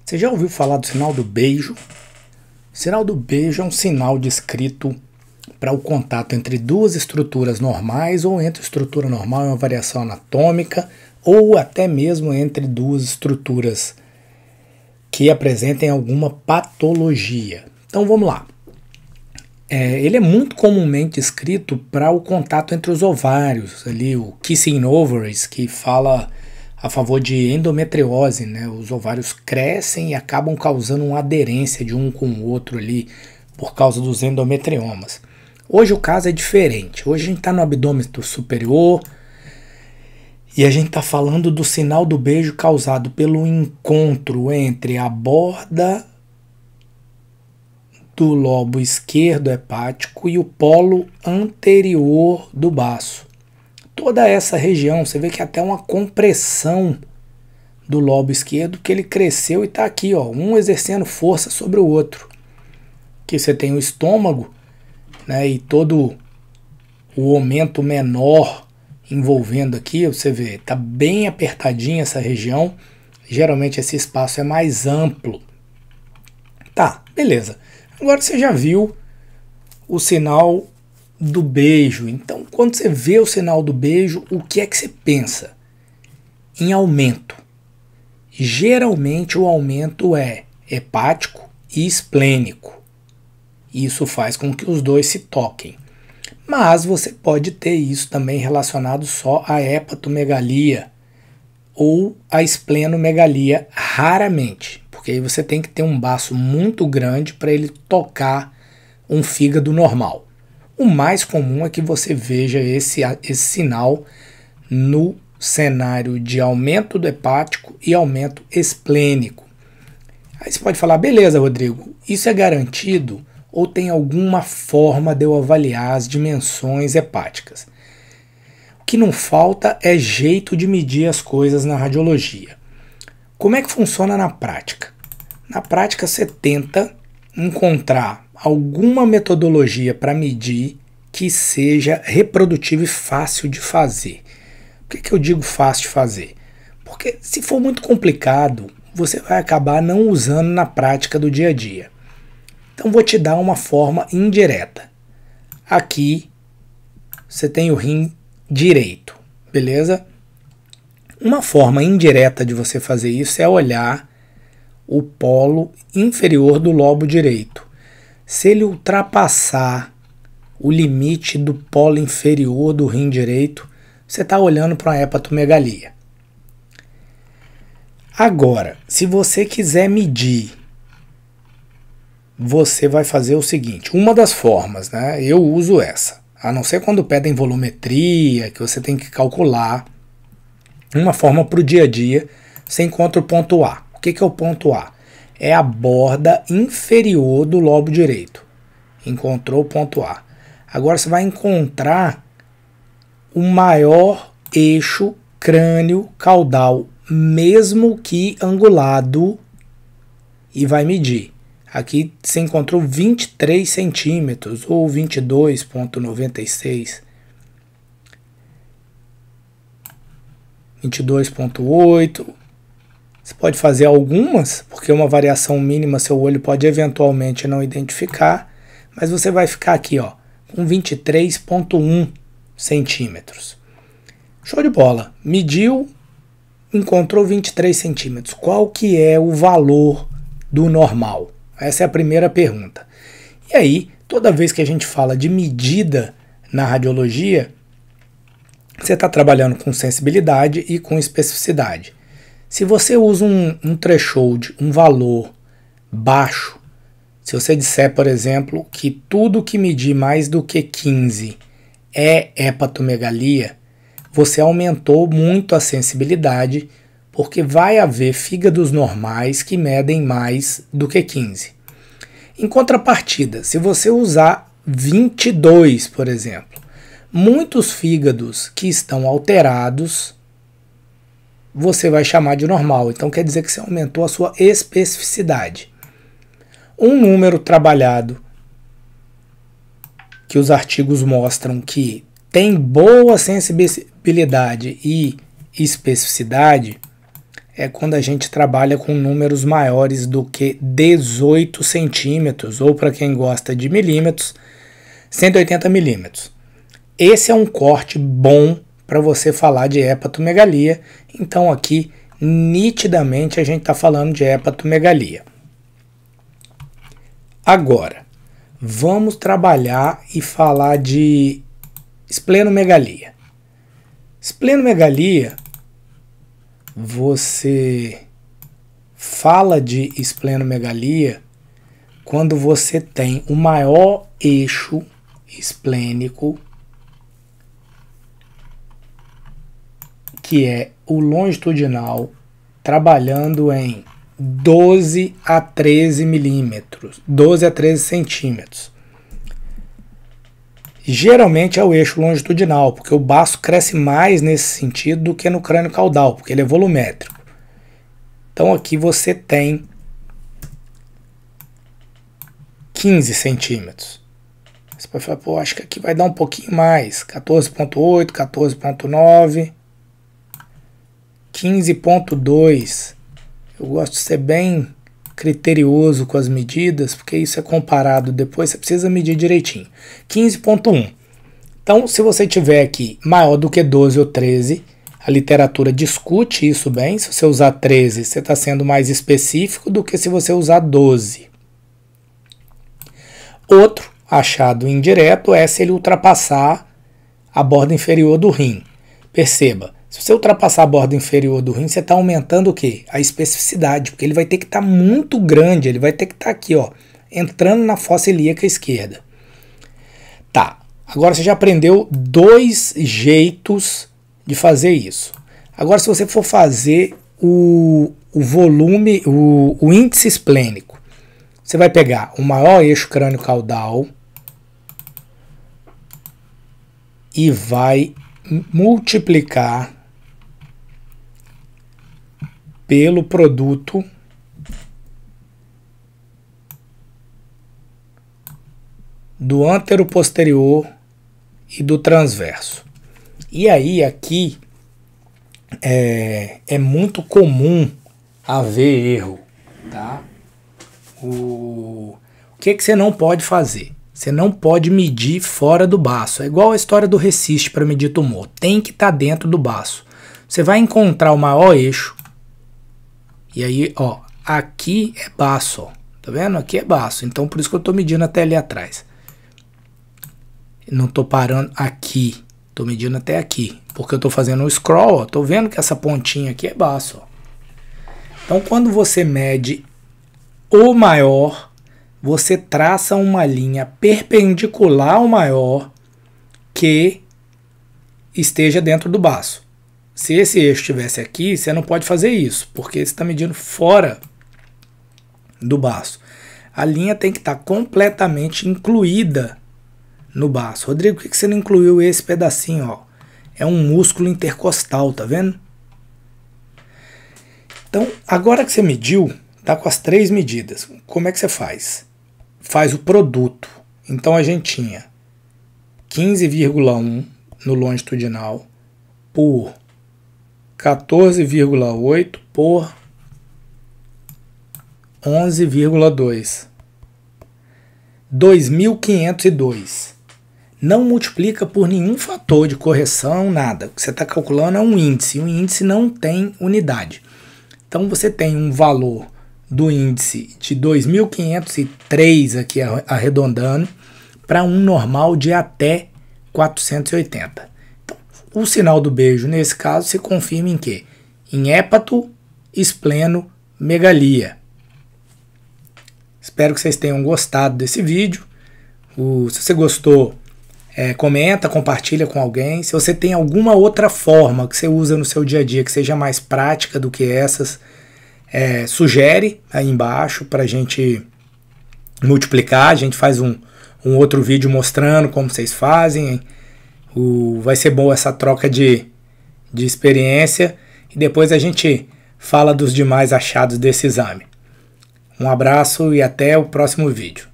Você já ouviu falar do sinal do beijo? O sinal do beijo é um sinal descrito para o contato entre duas estruturas normais ou entre estrutura normal e uma variação anatômica ou até mesmo entre duas estruturas que apresentem alguma patologia. Então vamos lá. Ele é muito comumente escrito para o contato entre os ovários, ali o kissing ovaries, que fala a favor de endometriose, né? Os ovários crescem e acabam causando uma aderência de um com o outro ali por causa dos endometriomas. Hoje o caso é diferente. Hoje a gente está no abdômen superior e a gente está falando do sinal do beijo causado pelo encontro entre a borda do lobo esquerdo hepático e o polo anterior do baço. Toda essa região, você vê que até uma compressão do lobo esquerdo, que ele cresceu e está aqui, ó, um exercendo força sobre o outro. Que você tem o estômago, né, e todo o aumento menor envolvendo aqui, você vê, está bem apertadinha essa região. Geralmente esse espaço é mais amplo. Tá, beleza. Agora você já viu o sinal do beijo. Então, quando você vê o sinal do beijo, o que é que você pensa? Em aumento. Geralmente o aumento é hepático e esplênico. Isso faz com que os dois se toquem. Mas você pode ter isso também relacionado só à hepatomegalia ou à esplenomegalia, raramente. Porque aí você tem que ter um baço muito grande para ele tocar um fígado normal. O mais comum é que você veja esse sinal no cenário de aumento do hepático e aumento esplênico. Aí você pode falar, beleza, Rodrigo, isso é garantido ou tem alguma forma de eu avaliar as dimensões hepáticas? O que não falta é jeito de medir as coisas na radiologia. Como é que funciona na prática? Na prática você tenta encontrar alguma metodologia para medir que seja reprodutível e fácil de fazer. Por que eu digo fácil de fazer? Porque se for muito complicado, você vai acabar não usando na prática do dia a dia. Então vou te dar uma forma indireta. Aqui você tem o rim direito, beleza? Uma forma indireta de você fazer isso é olhar o polo inferior do lobo direito. Se ele ultrapassar o limite do polo inferior do rim direito, você está olhando para uma hepatomegalia. Agora, se você quiser medir, você vai fazer o seguinte, uma das formas, né? Eu uso essa, a não ser quando pedem volumetria, que você tem que calcular. Uma forma para o dia a dia, você encontra o ponto A. O que é o ponto A? É a borda inferior do lobo direito. Encontrou o ponto A. Agora você vai encontrar o maior eixo crânio-caudal, mesmo que angulado, e vai medir. Aqui você encontrou 23 centímetros ou 22,96, 22,8. Você pode fazer algumas, porque uma variação mínima seu olho pode eventualmente não identificar, mas você vai ficar aqui, ó, com 23,1 centímetros. Show de bola. Mediu, encontrou 23 centímetros. Qual que é o valor do normal? Essa é a primeira pergunta. E aí, toda vez que a gente fala de medida na radiologia, você está trabalhando com sensibilidade e com especificidade. Se você usa um threshold, um valor baixo, se você disser, por exemplo, que tudo que medir mais do que 15 é hepatomegalia, você aumentou muito a sensibilidade, porque vai haver fígados normais que medem mais do que 15. Em contrapartida, se você usar 22, por exemplo, muitos fígados que estão alterados, você vai chamar de normal. Então quer dizer que você aumentou a sua especificidade. Um número trabalhado que os artigos mostram que tem boa sensibilidade e especificidade é quando a gente trabalha com números maiores do que 18 centímetros, ou para quem gosta de milímetros, 180 milímetros. Esse é um corte bom para você falar de hepatomegalia. Então aqui, nitidamente, a gente está falando de hepatomegalia. Agora, vamos trabalhar e falar de esplenomegalia. Esplenomegalia, você fala de esplenomegalia quando você tem o maior eixo esplênico, que é o longitudinal, trabalhando em 12 a 13 milímetros, 12 a 13 centímetros. Geralmente é o eixo longitudinal, porque o baço cresce mais nesse sentido do que no crânio caudal, porque ele é volumétrico. Então aqui você tem 15 centímetros. Você pode falar, pô, acho que aqui vai dar um pouquinho mais, 14,8, 14,9, 15,2. Eu gosto de ser bem criterioso com as medidas, porque isso é comparado depois, você precisa medir direitinho. 15,1. Então, se você tiver aqui maior do que 12 ou 13, a literatura discute isso bem. Se você usar 13, você está sendo mais específico do que se você usar 12. Outro achado indireto é se ele ultrapassar a borda inferior do rim. Perceba, se você ultrapassar a borda inferior do rim, você está aumentando o quê? A especificidade, porque ele vai ter que estar muito grande, ele vai ter que estar aqui, ó, entrando na fossa ilíaca esquerda. Tá, agora você já aprendeu 2 jeitos de fazer isso. Agora, se você for fazer o volume, o índice esplênico, você vai pegar o maior eixo crânio-caudal e vai multiplicar pelo produto do antero-posterior e do transverso. E aí aqui é muito comum haver erro, tá? O que você não pode fazer? Você não pode medir fora do baço. É igual a história do resiste para medir tumor. Tem que estar dentro do baço. Você vai encontrar o maior eixo. E aí, ó, aqui é baço, ó. Tá vendo? Aqui é baço. Então, por isso que eu tô medindo até ali atrás. Não tô parando aqui. Tô medindo até aqui. Porque eu tô fazendo um scroll, ó. Tô vendo que essa pontinha aqui é baço, ó. Então, quando você mede o maior, você traça uma linha perpendicular ao maior que esteja dentro do baço. Se esse eixo estivesse aqui, você não pode fazer isso, porque você está medindo fora do baço. A linha tem que estar completamente incluída no baço. Rodrigo, por que você não incluiu esse pedacinho? Ó? É um músculo intercostal, tá vendo? Então, agora que você mediu, tá com as 3 medidas. Como é que você faz? Faz o produto. Então a gente tinha 15,1 no longitudinal por 14,8 por 11,2. 2.502. Não multiplica por nenhum fator de correção, nada. O que você está calculando é um índice. O índice não tem unidade. Então você tem um valor do índice de 2.503 aqui arredondando para um normal de até 480. O sinal do beijo, nesse caso, se confirma em quê? Em hepatoesplenomegalia. Espero que vocês tenham gostado desse vídeo. Se você gostou, comenta, compartilha com alguém. Se você tem alguma outra forma que você usa no seu dia a dia, que seja mais prática do que essas, sugere aí embaixo para a gente multiplicar. A gente faz um outro vídeo mostrando como vocês fazem. Vai ser boa essa troca de experiência e depois a gente fala dos demais achados desse exame. Um abraço e até o próximo vídeo.